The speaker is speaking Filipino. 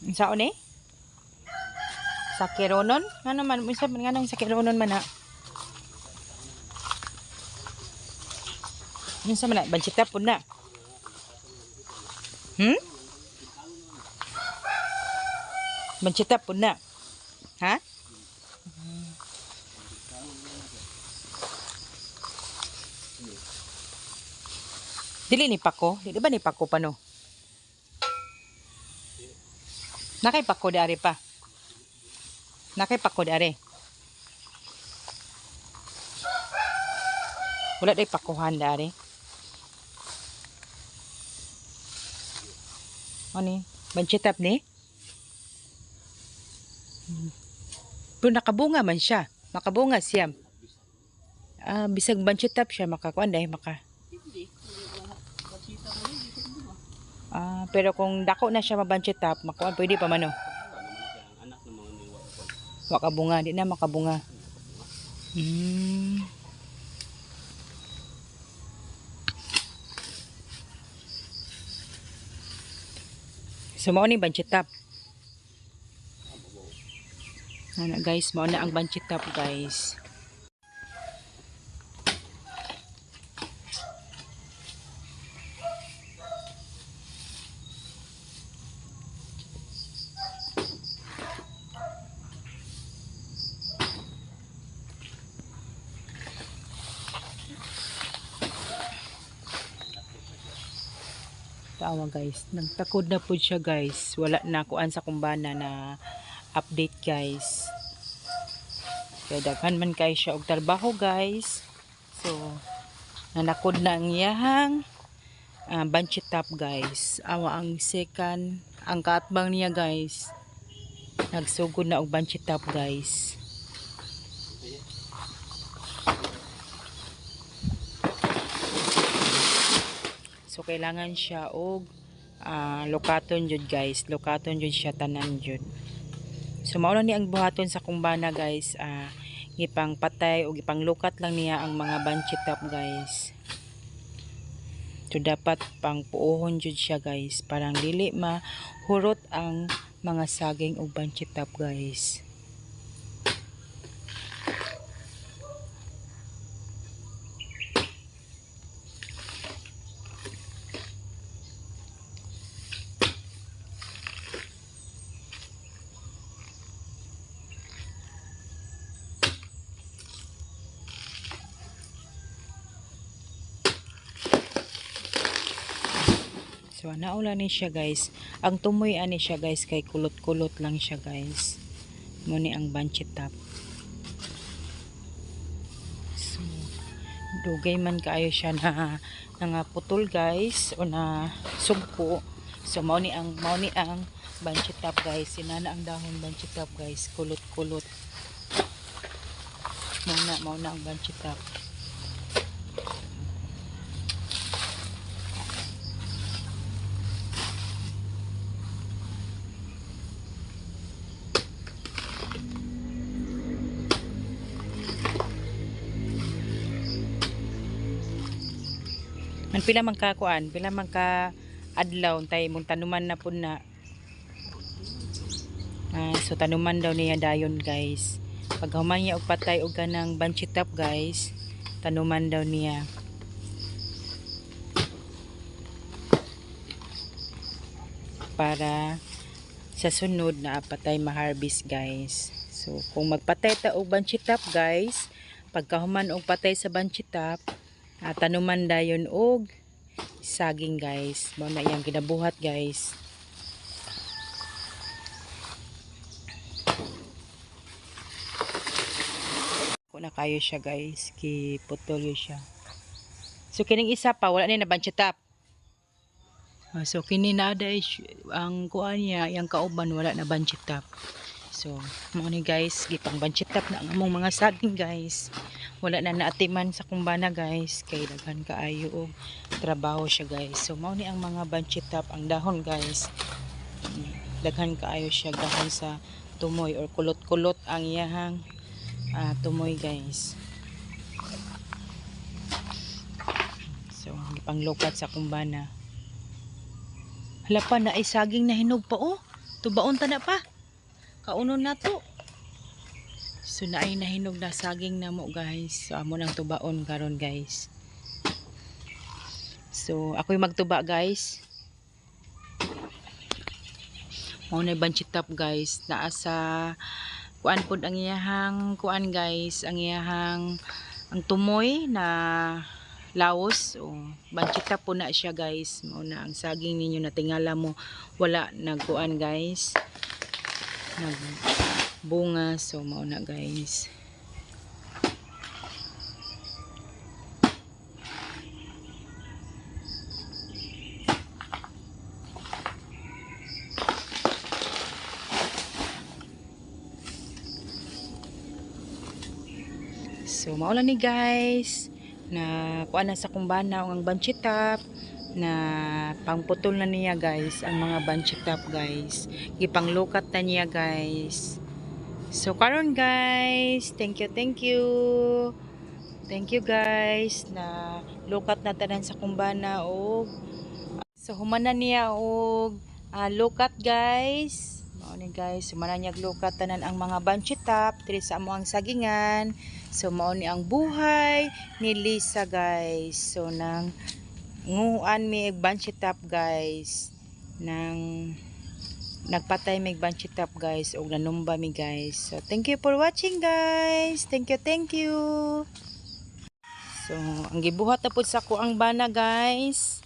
Saon eh? Sakironon? Nga naman, nga nang sakironon man ha? Minsan man na, banchita po na. Banchita po na. Ha? Dili ni Pako? Di ba ni Pako pa no? Nakay Pako dari pa. Nakay Pako dari. Wala day pakuhan dari. Ano banchitap ni? Pero nakabunga man siya. Makabunga siya. Bisag banchitap siya makakuan dahil maka. Pero kung dako na siya mabanchitap, makuan pwede pa man no. Makabunga, di na makabunga. So mao ni banchitap. Ano guys, mao na ang banchitap guys. Tawa guys, nagtakod na po siya guys. Wala na kuan sa kumbana na update guys. Kaya daghan man kay siya og trabaho guys. So nanakod na ang iyahang banchitap guys. Awa ang second, ang kaatbang niya guys. Nagsugod na og banchitap guys. So kailangan siya og lokaton jud guys. Lokaton jud siya tanan jud. So mao ni ang buhaton sa kumbana guys. Gipang patay o gipang lukat lang niya ang mga banchitap guys. So dapat pang puuhon jud siya guys. Parang dili mahurot ang mga saging o banchitap guys. So naula ni siya guys. Ang tumoy ani siya guys kay kulot-kulot lang siya guys. Muni ang banchitap. So dugay man kaayo siya na putol guys o na sugpo. So mao ni ang banchitap guys. Sinana ang dahon banchitap guys. Kulot-kulot. Mao na ang banchitap. Pila man ka kuan, pila man ka adlaw tay mong tanuman na pud na. So tanuman daw niya dayon guys. Pag human niya og patay og kanang banchitap guys, tanuman daw niya. Para sa sunod na patay ma-harvest guys. So kung magpatay ta og banchitap guys, pagkahuman og patay sa banchitap, tanuman dayon og saging guys. Mao na iyang kinabuhat guys. Kung na kayo siya guys, kiputol siya. So kining isa pa wala ni na banchitap. So kini na day ang kuan niya, yang kauban wala na banchitap. So mao ni guys, gipang banchitap na ang among mga saging guys. Wala na naatiman sa kumbana guys, kay daghan kaayo og trabaho siya guys. So mao ni ang mga banchitap, ang dahon guys. Daghan kaayo siya, dahon sa tumoy or kulot-kulot ang iyahang tumoy guys. So gipang lukat sa kumbana. Hala pa na ay saging na hinog pa oh. Tubaon ta na pa. Kaunon na to. So naay nahinog na saging na mo guys. So amo nang tubaon karon guys. So ako'y magtuba guys. Mao na banchitap guys. Naa sa kuan pod ang iyahang kuan guys, ang iyahang ang tumoy na laos. O banchitap po na siya guys. Mao na ang saging ninyo na tingala mo wala nagkuan guys. Nagbunga. So mao na guys. So mao lang ni guys na kuan na sa kumbana ang banchitap na pangputol na niya guys ang mga banchitap guys. Gipanglukat na niya guys. So karon guys, thank you. Thank you guys na lukat na tanan sa kumbana og so humana niya og lukat guys. Mao ni guys, humana niya lukat tanan ang mga banchitap diri sa amo ang sagingan. So mao ni ang buhay ni Lisa guys. So nang nguan mi banchitap guys. Nang nagpatay mig banchitap guys og nanumba mi guys. So thank you for watching guys. Thank you. So ang gibuhat na pud sa ko ang bana guys.